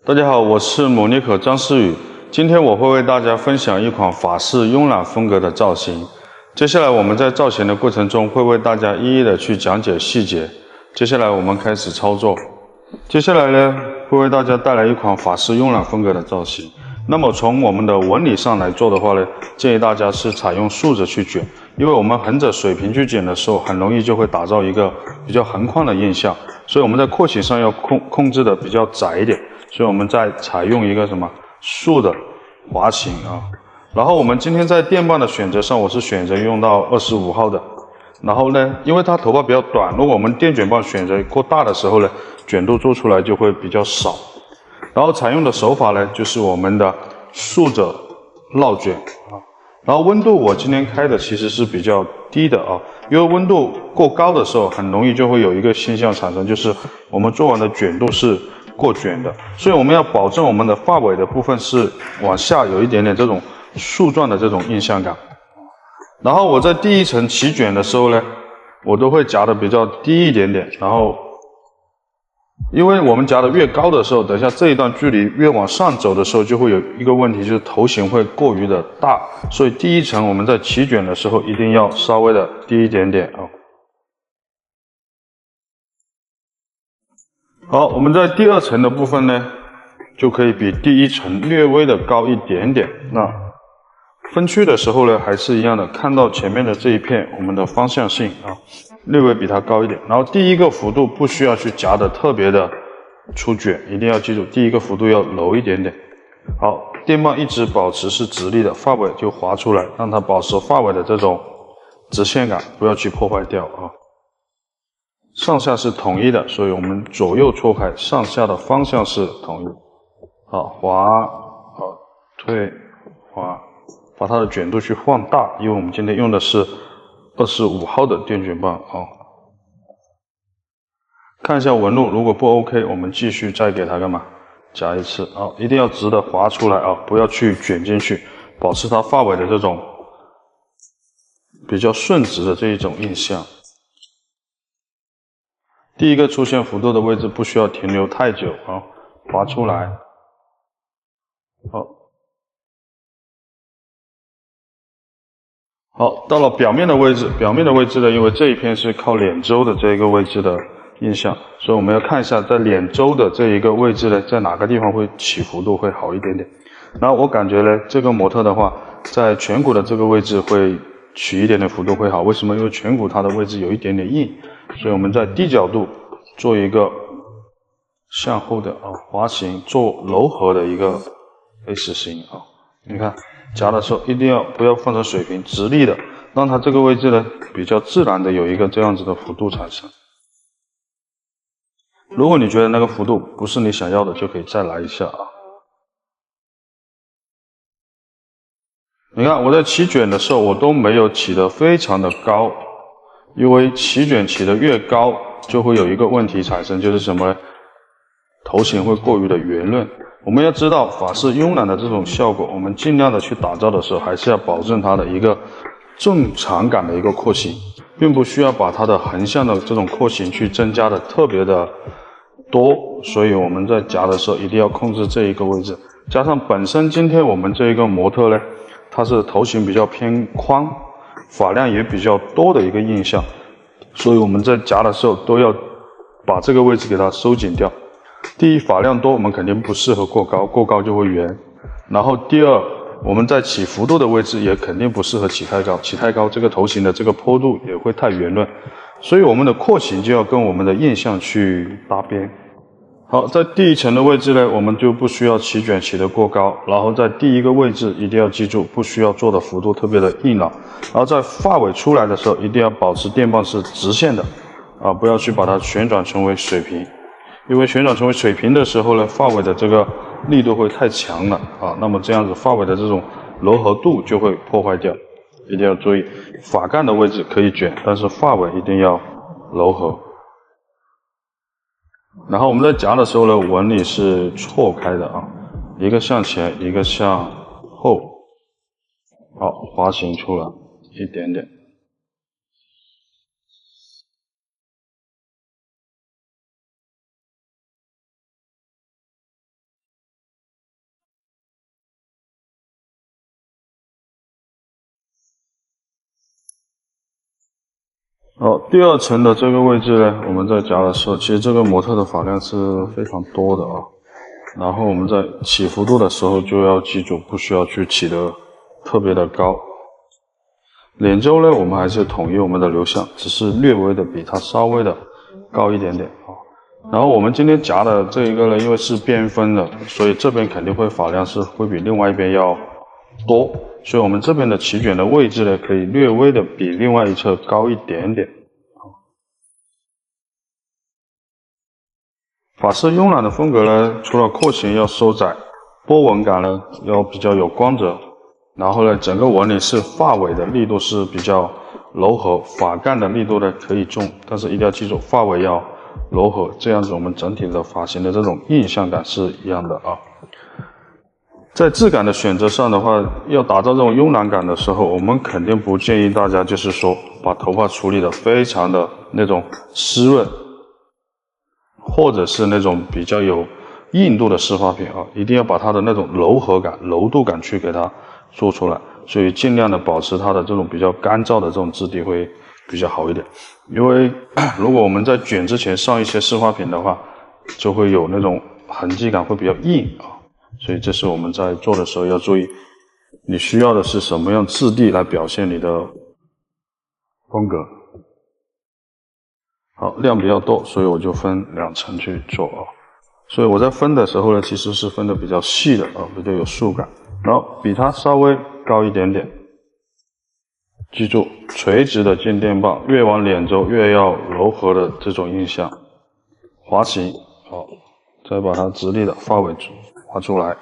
大家好，我是某尼可张思宇。今天我会为大家分享一款法式慵懒风格的造型。接下来我们在造型的过程中会为大家一一的去讲解细节。接下来我们开始操作。接下来呢，会为大家带来一款法式慵懒风格的造型。那么从我们的纹理上来做的话呢，建议大家是采用竖着去卷，因为我们横着水平去卷的时候，很容易就会打造一个比较横宽的印象。所以我们在廓形上要控制的比较窄一点。所以我们再采用一个竖的滑行啊。然后我们今天在电棒的选择上，我是选择用到25号的。然后呢，因为它头发比较短，如果我们电卷棒选择过大的时候呢，卷度做出来就会比较少。然后采用的手法呢，就是我们的竖着绕卷啊。然后温度我今天开的其实是比较低的啊，因为温度过高的时候，很容易就会有一个现象产生，就是我们做完的卷度是过卷的，所以我们要保证我们的发尾的部分是往下有一点点这种竖状的这种印象感。然后我在第一层起卷的时候呢，我都会夹的比较低一点点，然后因为我们夹的越高的时候，等一下这一段距离越往上走的时候，就会有一个问题，就是头型会过于的大，所以第一层我们在起卷的时候一定要稍微的低一点点啊。好，我们在第二层的部分呢，就可以比第一层略微的高一点点。那分区的时候呢，还是一样的，看到前面的这一片，我们的方向性啊，略微比它高一点。然后第一个幅度不需要去夹的特别的出卷，一定要记住，第一个幅度要柔一点点。好，电棒一直保持是直立的，发尾就滑出来，让它保持发尾的这种直线感，不要去破坏掉啊。上下是统一的，所以我们左右错开，上下的方向是统一。好，滑，好，退，滑，把它的卷度去放大，因为我们今天用的是25号的电卷棒啊。看一下纹路，如果不 OK， 我们继续再给它干嘛？夹一次啊，一定要直的滑出来啊，不要去卷进去，保持它发尾的这种比较顺直的这一种印象。第一个出现幅度的位置不需要停留太久啊，滑出来。好，到了表面的位置，表面的位置呢，因为这一片是靠脸周的这一个位置的印象，所以我们要看一下在脸周的这一个位置呢，在哪个地方会起幅度会好一点点。然后我感觉呢，这个模特的话，在颧骨的这个位置会取一点点幅度会好。为什么？因为颧骨它的位置有一点点硬，所以我们在低角度做一个向后的滑行，做柔和的一个 S 型啊。你看夹的时候一定要不要放成水平，直立的，让它这个位置呢比较自然的有一个这样子的幅度产生。如果你觉得那个幅度不是你想要的，就可以再来一下啊。你看我在起卷的时候，我都没有起得非常的高，因为起卷起得越高，就会有一个问题产生，就是什么？头型会过于的圆润。我们要知道法式慵懒的这种效果，我们尽量的去打造的时候，还是要保证它的一个正常感的一个廓形，并不需要把它的横向的这种廓形去增加的特别的多。所以我们在夹的时候一定要控制这一个位置，加上本身今天我们这一个模特呢，它是头型比较偏宽，发量也比较多的一个印象，所以我们在夹的时候都要把这个位置给它收紧掉。第一，发量多，我们肯定不适合过高，过高就会圆。然后第二，我们在起幅度的位置也肯定不适合起太高，起太高这个头型的这个坡度也会太圆润，所以我们的廓形就要跟我们的印象去搭边。好，在第一层的位置呢，我们就不需要起卷起得过高，然后在第一个位置一定要记住，不需要做的幅度特别的硬朗，然后在发尾出来的时候一定要保持电棒是直线的啊，不要去把它旋转成为水平。因为旋转成为水平的时候呢，发尾的这个力度会太强了啊，那么这样子发尾的这种柔和度就会破坏掉，一定要注意，发干的位置可以卷，但是发尾一定要柔和。然后我们在夹的时候呢，纹理是错开的啊，一个向前，一个向后，好，滑行出来一点点。好，第二层的这个位置呢，我们在夹的时候，其实这个模特的发量是非常多的啊。然后我们在起幅度的时候就要记住，不需要去起得特别的高。脸周呢，我们还是统一我们的流向，只是略微的比它稍微的高一点点啊。然后我们今天夹的这一个呢，因为是边分的，所以这边肯定会发量是会比另外一边要多，所以我们这边的起卷的位置呢，可以略微的比另外一侧高一点点。法式慵懒的风格呢，除了廓形要收窄，波纹感呢要比较有光泽，然后呢，整个纹理是发尾的力度是比较柔和，发干的力度呢可以重，但是一定要记住发尾要柔和，这样子我们整体的发型的这种印象感是一样的啊。在质感的选择上的话，要打造这种慵懒感的时候，我们肯定不建议大家就是说把头发处理的非常的那种湿润。或者是那种比较有硬度的湿发品啊，一定要把它的那种柔和感、柔度感去给它做出来，所以尽量的保持它的这种比较干燥的这种质地会比较好一点。因为如果我们在卷之前上一些湿发品的话，就会有那种痕迹感，会比较硬啊。所以这是我们在做的时候要注意，你需要的是什么样质地来表现你的风格。好，量比较多，所以我就分2层去做啊。所以我在分的时候呢，其实是分的比较细的啊，比较有束感，然后比它稍微高一点点。记住，垂直的静电棒越往脸周越要柔和的这种印象。滑行，好，再把它直立的发尾画出来。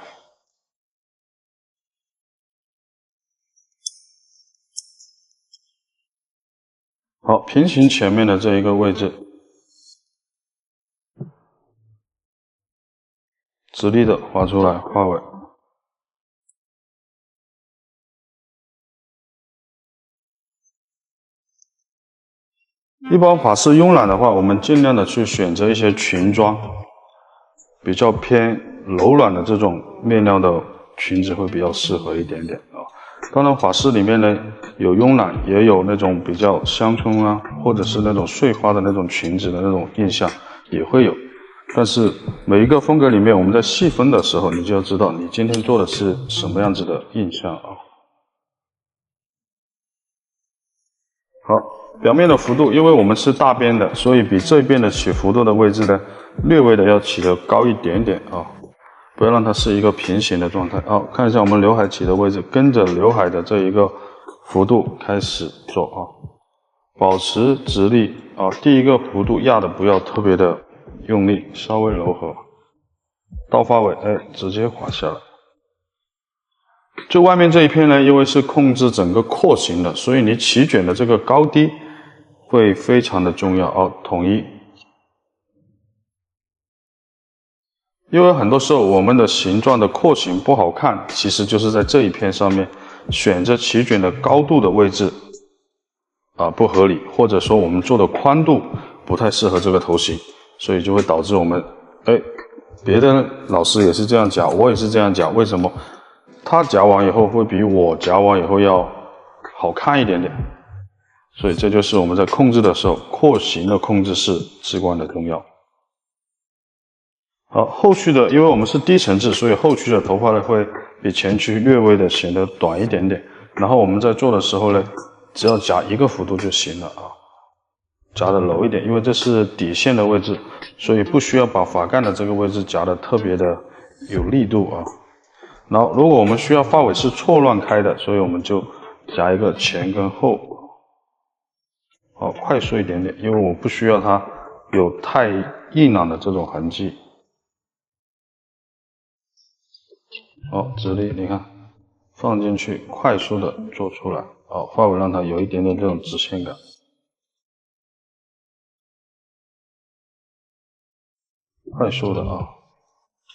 好，平行前面的这一个位置，直立的画出来发尾。一般法式慵懒的话，我们尽量的去选择一些裙装，比较偏柔软的这种面料的裙子会比较适合一点点啊。当然，法式里面呢有慵懒，也有那种比较乡村啊，或者是那种碎花的那种裙子的那种印象也会有。但是每一个风格里面，我们在细分的时候，你就要知道你今天做的是什么样子的印象啊。好，表面的幅度，因为我们是大边的，所以比这边的起幅度的位置呢，略微的要起得高一点点啊。不要让它是一个平行的状态。好，看一下我们刘海起的位置，跟着刘海的这一个幅度开始做啊，保持直立啊。第一个幅度压的不要特别的用力，稍微柔和，到发尾，直接滑下来。最外面这一片呢，因为是控制整个廓形的，所以你起卷的这个高低会非常的重要啊，统一。因为很多时候我们的形状的廓形不好看，其实就是在这一片上面选择起卷的高度的位置啊不合理，或者说我们做的宽度不太适合这个头型，所以就会导致我们别的老师也是这样夹，我也是这样夹，为什么他夹完以后会比我夹完以后要好看一点点？所以这就是我们在控制的时候，廓形的控制是至关的重要。好，后续的，因为我们是低层次，所以后续的头发呢会比前期略微的显得短一点点。然后我们在做的时候呢，只要夹一个幅度就行了啊，夹的柔一点，因为这是底线的位置，所以不需要把发干的这个位置夹的特别的有力度啊。然后如果我们需要发尾是错乱开的，所以我们就夹一个前跟后，好，快速一点点，因为我不需要它有太硬朗的这种痕迹。好，直立，你看，放进去，快速的做出来。好，发尾让它有一点点这种直线感。快速的啊，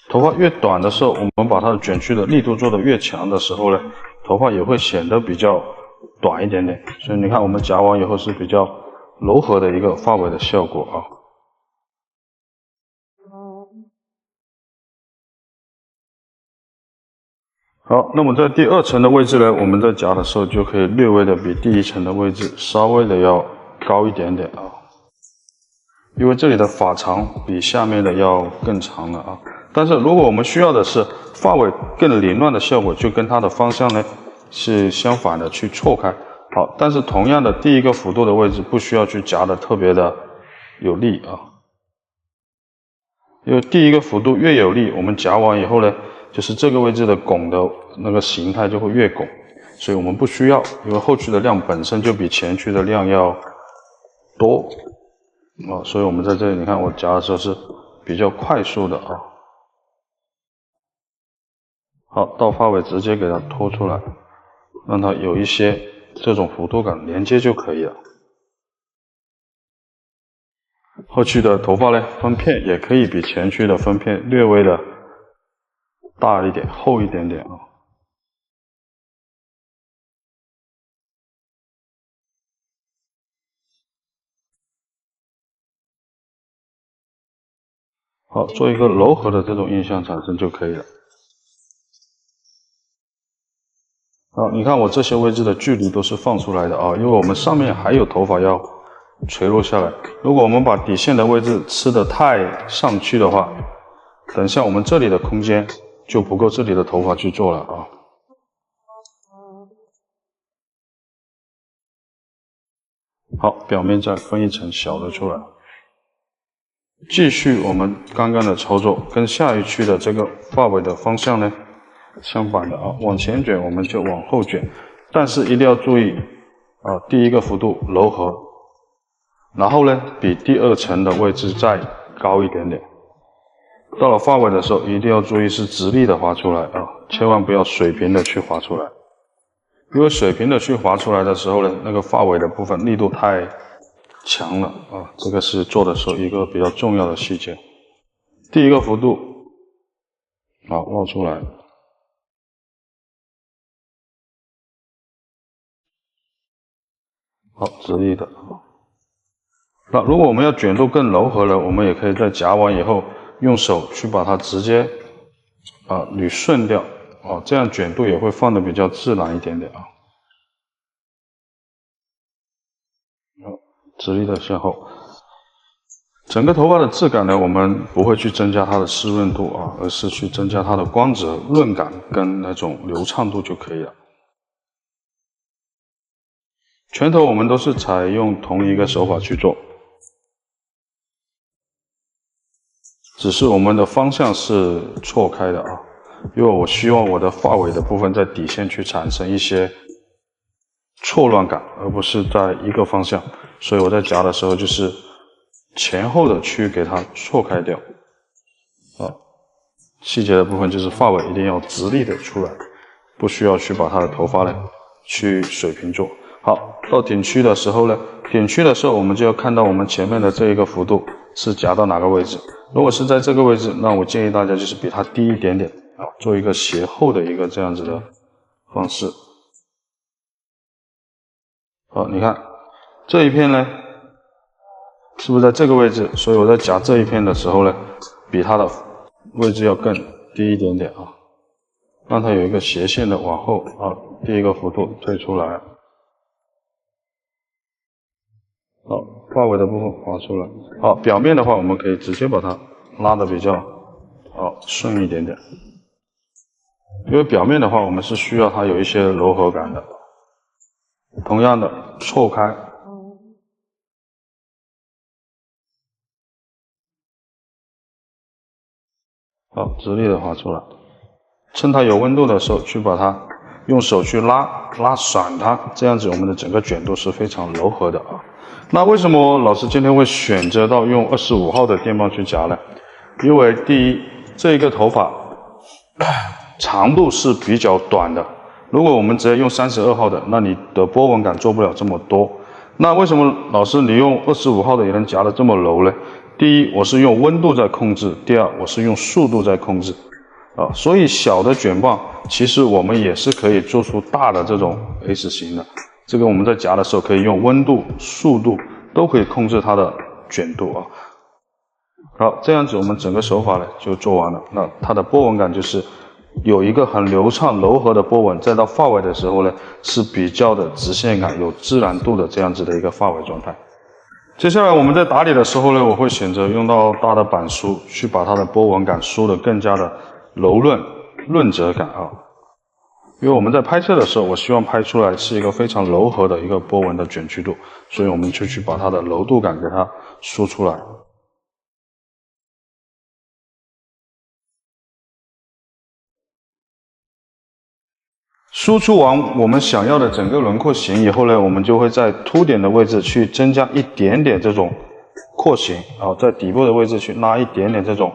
头发越短的时候，我们把它的卷曲的力度做得越强的时候呢，头发也会显得比较短一点点。所以你看，我们夹完以后是比较柔和的一个发尾的效果啊。好，那么在第2层的位置呢，我们在夹的时候就可以略微的比第1层的位置稍微的要高一点点啊，因为这里的发长比下面的要更长了啊。但是如果我们需要的是发尾更凌乱的效果，就跟它的方向呢是相反的，去错开。好，但是同样的第一个幅度的位置不需要去夹的特别的有力啊，因为第一个幅度越有力，我们夹完以后呢，就是这个位置的拱的那个形态就会越拱，所以我们不需要，因为后区的量本身就比前区的量要多啊，所以我们在这里你看我夹的时候是比较快速的啊。好，到发尾直接给它拖出来，让它有一些这种弧度感连接就可以了。后期的头发呢，分片也可以比前区的分片略微的大一点、厚一点点啊。好，做一个柔和的这种印象产生就可以了。好，你看我这些位置的距离都是放出来的啊，因为我们上面还有头发要垂落下来。如果我们把底线的位置吃得太上去的话，等一下我们这里的空间就不够这里的头发去做了啊。好，表面再分一层小的出来。继续我们刚刚的操作，跟下一区的这个发尾的方向呢相反的啊，往前卷我们就往后卷，但是一定要注意啊，第一个幅度柔和，然后呢比第二层的位置再高一点点。到了发尾的时候一定要注意是直立的划出来啊，千万不要水平的去划出来，因为水平的去划出来的时候呢，那个发尾的部分力度太强了啊，这个是做的时候一个比较重要的细节。第一个幅度好露出来。好，直立的。那如果我们要卷度更柔和了，我们也可以在夹完以后用手去把它直接捋顺掉啊，这样卷度也会放的比较自然一点点啊。直立的向后，整个头发的质感呢，我们不会去增加它的湿润度啊，而是去增加它的光泽、润感跟那种流畅度就可以了。全头我们都是采用同一个手法去做，只是我们的方向是错开的啊，因为我希望我的发尾的部分在底线去产生一些错乱感，而不是在一个方向，所以我在夹的时候就是前后的去给它错开掉啊。细节的部分就是发尾一定要直立的出来，不需要去把它的头发呢去水平做。好，到顶区的时候呢，顶区的时候我们就要看到我们前面的这一个幅度是夹到哪个位置。如果是在这个位置，那我建议大家就是比它低一点点啊，做一个斜后的一个这样子的方式。好，你看这一片呢，是不是在这个位置？所以我在夹这一片的时候呢，比它的位置要更低一点点啊，让它有一个斜线的往后啊，第一个幅度推出来。好，发尾的部分划出来。好，表面的话我们可以直接把它拉的比较顺一点点，因为表面的话我们是需要它有一些柔和感的。同样的错开。好，直立的划出来，趁它有温度的时候去把它用手去拉散它，这样子我们的整个卷度是非常柔和的啊。那为什么老师今天会选择到用25号的电棒去夹呢？因为第一，这一个头发长度是比较短的，如果我们直接用32号的，那你的波纹感做不了这么多。那为什么老师你用25号的也能夹得这么柔呢？第一，我是用温度在控制；第二，我是用速度在控制。所以小的卷棒其实我们也是可以做出大的这种 S 型的。这个我们在夹的时候可以用温度、速度都可以控制它的卷度啊。好，这样子我们整个手法呢就做完了。那它的波纹感就是有一个很流畅、柔和的波纹，再到发尾的时候呢是比较的直线感、有自然度的这样子的一个发尾状态。接下来我们在打理的时候呢，我会选择用到大的板梳，去把它的波纹感梳得更加的柔润、润泽感啊。因为我们在拍摄的时候，我希望拍出来是一个非常柔和的一个波纹的卷曲度，所以我们就去把它的柔度感给它梳出来。输出完我们想要的整个轮廓型以后呢，我们就会在凸点的位置去增加一点点这种廓形啊，在底部的位置去拉一点点这种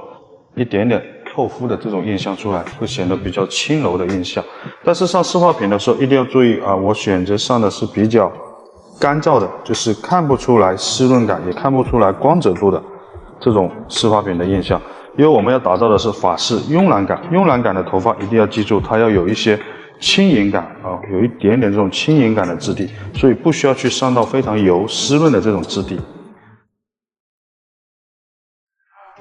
透肤的这种印象出来，会显得比较轻柔的印象。但是上湿化品的时候一定要注意啊，我选择上的是比较干燥的，就是看不出来湿润感，也看不出来光泽度的这种湿化品的印象。因为我们要打造的是法式慵懒感，慵懒感的头发一定要记住，它要有一些轻盈感啊，有一点点这种轻盈感的质地，所以不需要去上到非常油湿润的这种质地。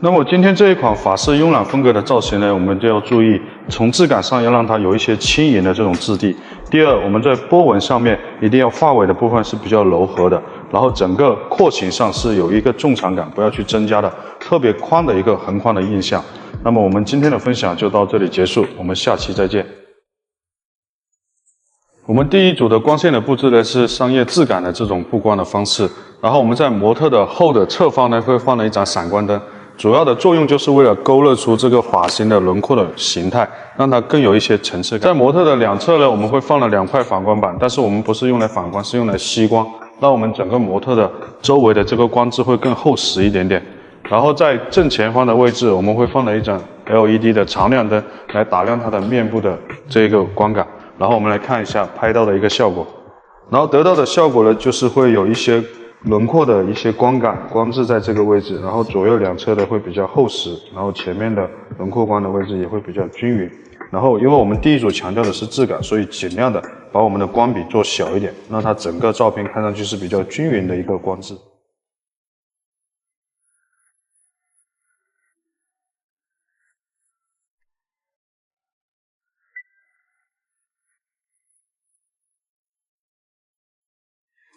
那么今天这一款法式慵懒风格的造型呢，我们就要注意从质感上要让它有一些轻盈的这种质地。第二，我们在波纹上面一定要发尾的部分是比较柔和的，然后整个廓形上是有一个重长感，不要去增加的特别宽的一个横宽的印象。那么我们今天的分享就到这里结束，我们下期再见。我们第一组的光线的布置呢是商业质感的这种布光的方式，然后我们在模特的后的侧方呢会放了一盏闪光灯，主要的作用就是为了勾勒出这个发型的轮廓的形态，让它更有一些层次感。在模特的两侧呢，我们会放了2块反光板，但是我们不是用来反光，是用来吸光，让我们整个模特的周围的这个光质会更厚实一点点。然后在正前方的位置，我们会放了一盏 LED 的长亮灯，来打亮它的面部的这个光感。然后我们来看一下拍到的一个效果，然后得到的效果呢，就是会有一些轮廓的一些光感、光质在这个位置，然后左右两侧的会比较厚实，然后前面的轮廓光的位置也会比较均匀。然后因为我们第一组强调的是质感，所以尽量的把我们的光比做小一点，让它整个照片看上去是比较均匀的一个光质。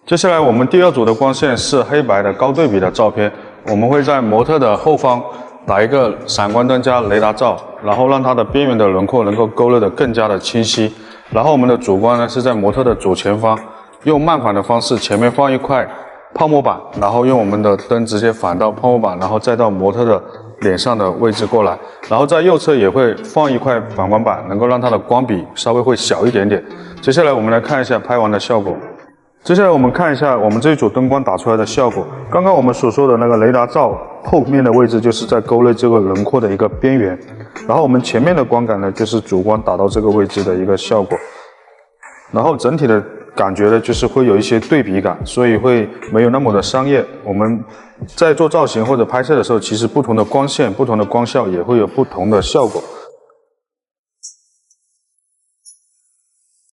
接下来我们第二组的光线是黑白的高对比的照片，我们会在模特的后方打一个闪光灯加雷达罩，然后让它的边缘的轮廓能够勾勒得更加的清晰。然后我们的主光呢是在模特的左前方，用慢反的方式前面放一块泡沫板，然后用我们的灯直接反到泡沫板，然后再到模特的脸上的位置过来，然后在右侧也会放一块反光板，能够让它的光比稍微会小一点点。接下来我们来看一下拍完的效果。接下来我们看一下我们这一组灯光打出来的效果。刚刚我们所说的那个雷达罩后面的位置，就是在勾勒这个轮廓的一个边缘。然后我们前面的光感呢，就是主光打到这个位置的一个效果。然后整体的感觉呢，就是会有一些对比感，所以会没有那么的商业。我们在做造型或者拍摄的时候，其实不同的光线、不同的光效也会有不同的效果。